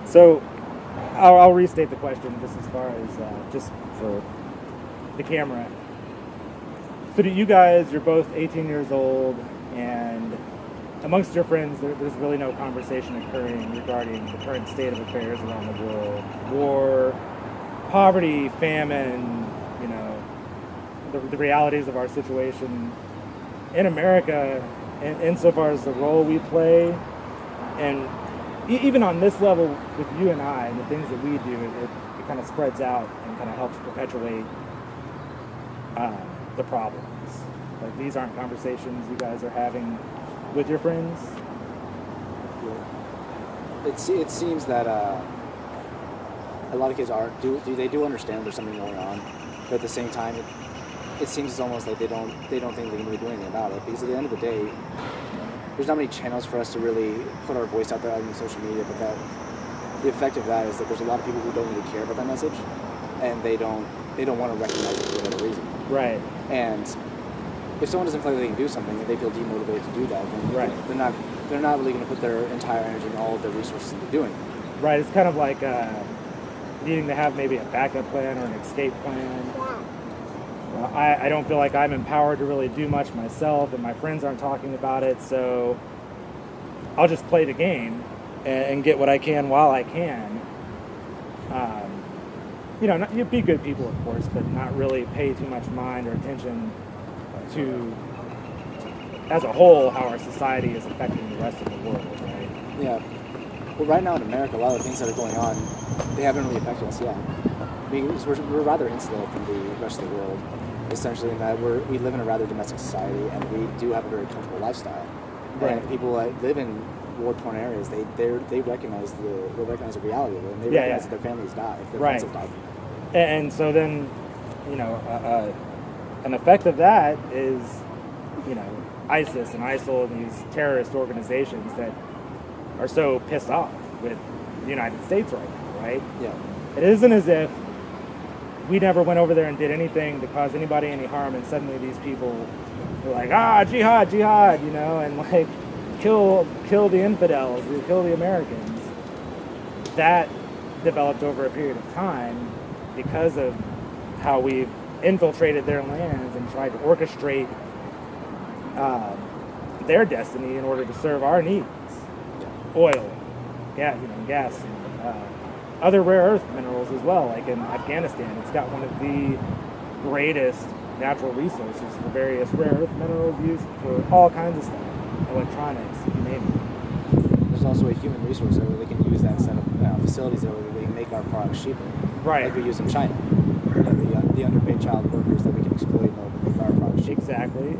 So I'll restate the question just as far as just for the camera. So you guys, you're both 18 years old, and amongst your friends, there's really no conversation occurring regarding the current state of affairs around the world. War, poverty, famine, the realities of our situation in America, and insofar as the role we play. And even on this level with you and I and the things that we do, it kind of spreads out and kind of helps perpetuate the problems. Like, these aren't conversations you guys are having with your friends. It seems that a lot of kids they do understand there's something going on, but at the same time, it seems almost like they don't think they can really do anything about it, because at the end of the day, there's not many channels for us to really put our voice out there on social media, but the effect of that is that there's a lot of people who don't really care about that message, and they don't want to recognize it for whatever reason. Right. And if someone doesn't feel like they can do something and they feel demotivated to do that, then they're not really going to put their entire energy and all of their resources into doing it. Right. It's kind of like needing to have maybe a backup plan or an escape plan. I don't feel like I'm empowered to really do much myself, and my friends aren't talking about it, so I'll just play the game and get what I can while I can. You be good people, of course, but not really pay too much mind or attention to, as a whole, how our society is affecting the rest of the world, right? Yeah. Well, right now in America, a lot of the things that are going on, they haven't really affected us yet. Because we're rather insulated from the rest of the world, essentially, in that we live in a rather domestic society, and we do have a very comfortable lifestyle. Right. And people that live in war-torn areas, they recognize the reality of it, and they recognize that their families die, if their friends have died from it. And so then, an effect of that is, ISIS and ISIL and these terrorist organizations that are so pissed off with the United States right now, right? Yeah. It isn't as if we never went over there and did anything to cause anybody any harm, and suddenly these people were like, jihad, and like kill the infidels, kill the Americans. That developed over a period of time because of how we've infiltrated their lands and tried to orchestrate their destiny in order to serve our needs. Oil, gas, and other rare earth minerals as well. Like in Afghanistan, it's got one of the greatest natural resources for various rare earth minerals used for all kinds of stuff, electronics, you name it. There's also a human resource there where they can use that instead of facilities there where they can make our products cheaper. Right. Like we use in China. The underpaid child workers that we can exploit in order to make our products cheaper. Exactly.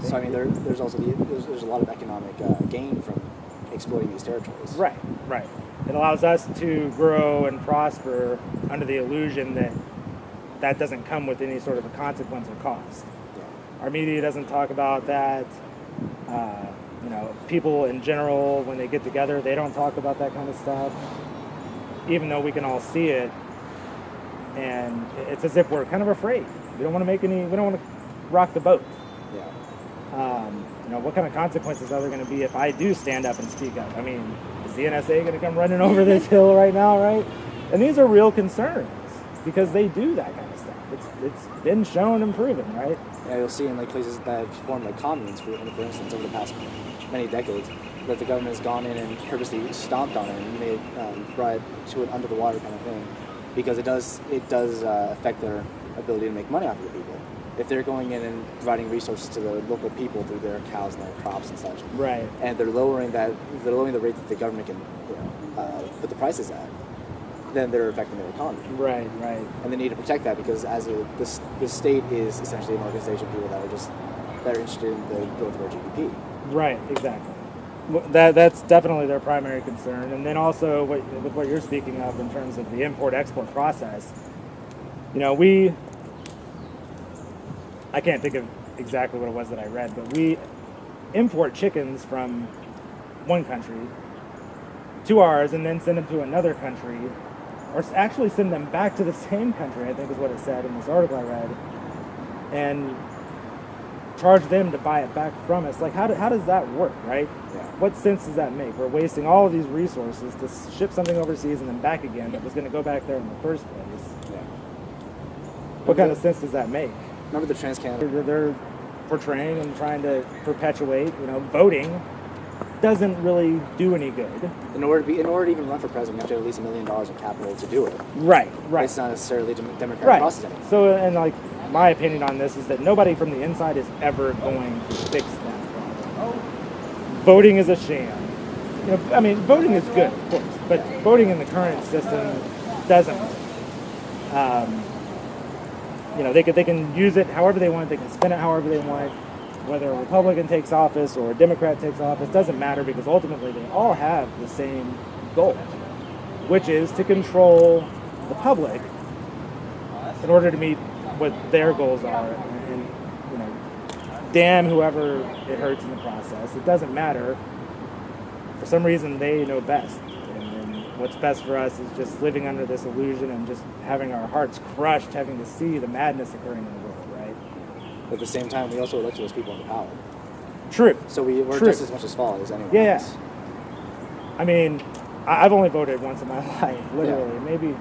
So I mean, there's also there's a lot of economic gain from exploiting these territories. Right. It allows us to grow and prosper under the illusion that doesn't come with any sort of a consequence or cost. Yeah. Our media doesn't talk about that. People in general, when they get together, they don't talk about that kind of stuff, even though we can all see it. And it's as if we're kind of afraid. We don't want to rock the boat. Yeah. What kind of consequences are there going to be if I do stand up and speak up? I mean, is the NSA going to come running over this hill right now, right? And these are real concerns because they do that kind of stuff. It's been shown and proven, right? Yeah, you'll see in like places that have formed like communes, for instance, over the past many decades, that the government has gone in and purposely stomped on it and brought it to an under the water kind of thing, because it does affect their ability to make money off of the people. If they're going in and providing resources to the local people through their cows and their crops and such, right? And they're lowering the rate that the government can put the prices at, then they're affecting their economy. Right. And they need to protect that because the state is essentially an organization of people that are interested in the growth of our GDP. Right. Exactly. That's definitely their primary concern. And then also with what you're speaking of in terms of the import-export process, I can't think of exactly what it was that I read, but we import chickens from one country to ours and then send them to another country, or actually send them back to the same country, I think is what it said in this article I read, and charge them to buy it back from us. Like, how does that work, right? Yeah. What sense does that make? We're wasting all of these resources to ship something overseas and then back again that was going to go back there in the first place. Yeah. What kind of sense does that make? Remember the Trans-Canada? They're portraying and trying to perpetuate, voting doesn't really do any good. In order to even run for president, you have to have at least $1 million in capital to do it. Right. It's not necessarily a democratic Right. process anymore. So, and like, my opinion on this is that nobody from the inside is ever going to fix that problem. Voting is a sham. Voting is good, of course, but voting in the current system doesn't work. They can use it however they want. They can spin it however they want. Whether a Republican takes office or a Democrat takes office doesn't matter, because ultimately they all have the same goal, which is to control the public in order to meet what their goals are. And damn whoever it hurts in the process. It doesn't matter. For some reason, they know best. And what's best for us is just living under this illusion and just having our hearts crushed, having to see the madness occurring in the world. But at the same time, we also elected those people into power. True. So we're True. just as much as fault as anyone Yeah. else. I've only voted once in my life, literally. Yeah. Maybe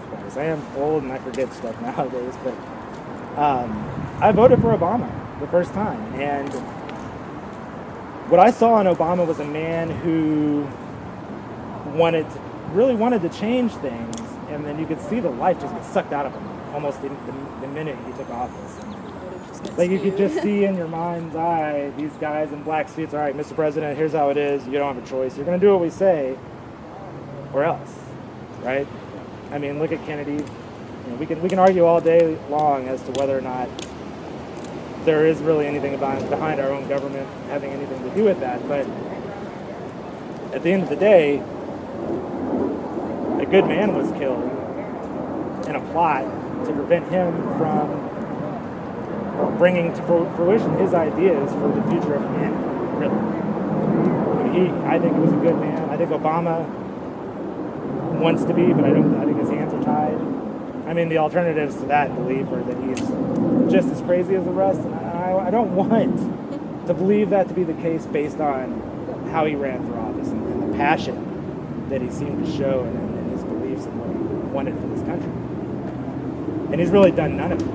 twice. I am old and I forget stuff nowadays, but I voted for Obama the first time. And what I saw in Obama was a man who really wanted to change things, and then you could see the life just get sucked out of him almost the minute he took office. Like, you could just see in your mind's eye these guys in black suits. All right, Mr. President, here's how it is. You don't have a choice. You're going to do what we say, or else, right? Look at Kennedy. We can argue all day long as to whether or not there is really anything behind our own government having anything to do with that. But at the end of the day, a good man was killed in a plot to prevent him from bringing to fruition his ideas for the future of humanity, really. I think he was a good man. I think Obama wants to be, but I think his hands are tied. The alternatives to that belief are that he's just as crazy as the rest, and I don't want to believe that to be the case based on how he ran for office and the passion that he seemed to show and his beliefs and what he wanted for this country. And he's really done none of it.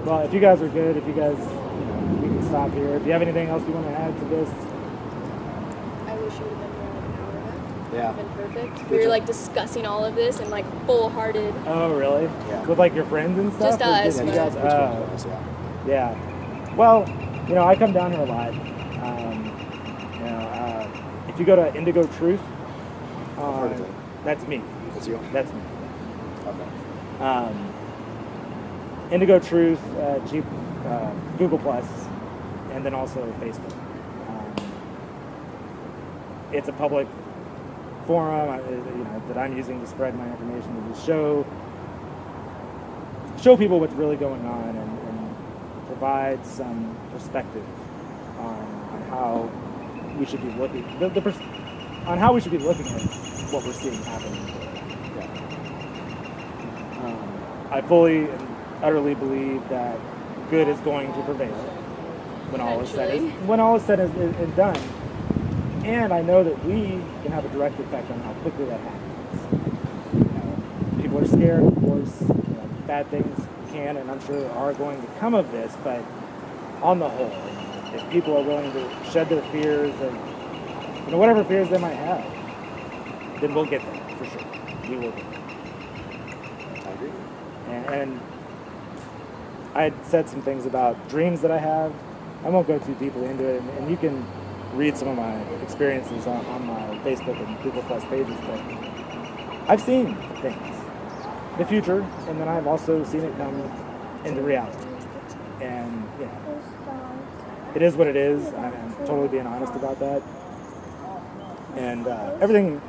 Well, if you guys are good, we can stop here. If you have anything else you want to add to this. I wish you would have been here like an hour ago. Yeah. It would have been perfect. We were discussing all of this and full-hearted. Oh, really? Yeah. With your friends and stuff? Just us. You guys? Yeah. Well, I come down here a lot. If you go to Indigo Truth, that's me. That's you? That's me. Okay. Indigo Truth, Google Plus, and then also Facebook. It's a public forum, that I'm using to spread my information to just show people what's really going on and provide some perspective on how we should be looking on how we should be looking at what we're seeing happening. I fully and utterly believe that good is going to prevail when all is said and done. And I know that we can have a direct effect on how quickly that happens. People are scared, of course. Bad things can and I'm sure are going to come of this, but on the whole, if people are willing to shed their fears and whatever fears they might have, then we'll get there for sure. We will get there. I agree. And I had said some things about dreams that I have. I won't go too deeply into it, and you can read some of my experiences on my Facebook and Google Plus pages, but I've seen things, the future, and then I've also seen it come into reality. And, it is what it is. I'm totally being honest about that. And everything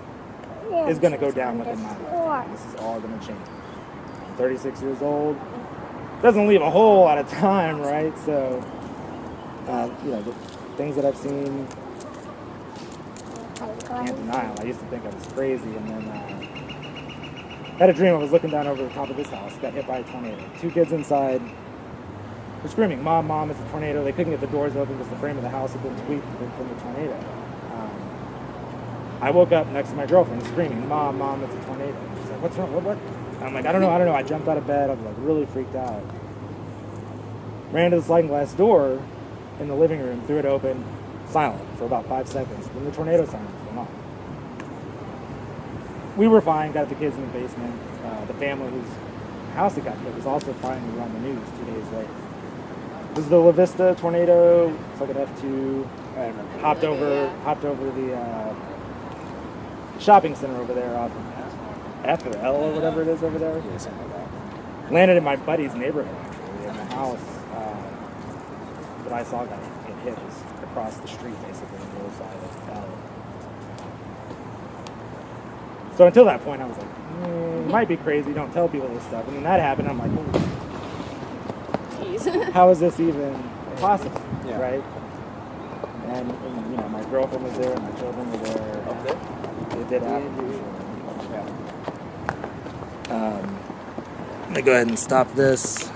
is going to go down within my life. This is all going to change. I'm 36 years old. Doesn't leave a whole lot of time, right? So, the things that I've seen, I can't deny them. I used to think I was crazy, and then had a dream I was looking down over the top of this house, got hit by a tornado. 2 kids inside were screaming, "Mom, Mom, it's a tornado." They couldn't get the doors open because the frame of the house had been tweaked from the tornado. I woke up next to my girlfriend screaming, "Mom, Mom, it's a tornado." She's like, "What's wrong? What? And I'm like, I don't know. I jumped out of bed. I was like really freaked out. Ran to the sliding glass door in the living room, threw it open, silent for about 5 seconds. Then the tornado sirens went off. We were fine, got the kids in the basement. The family whose house it got hit was also fine. We were on the news 2 days later. This is the La Vista tornado. It's like an F2. I remember. Hopped over the shopping center over there off of F or L or whatever it is over there. Yeah, something like that. Landed in my buddy's neighborhood actually, in the house that I saw got hit was across the street basically on the other side of the alley. So until that point I was like, it might be crazy, don't tell people this stuff. And then that happened, I'm like, Jeez. how is this even possible? Yeah. Right? And you know, my girlfriend was there, my children were there. Okay. It did happen. Yeah. I'm gonna go ahead and stop this.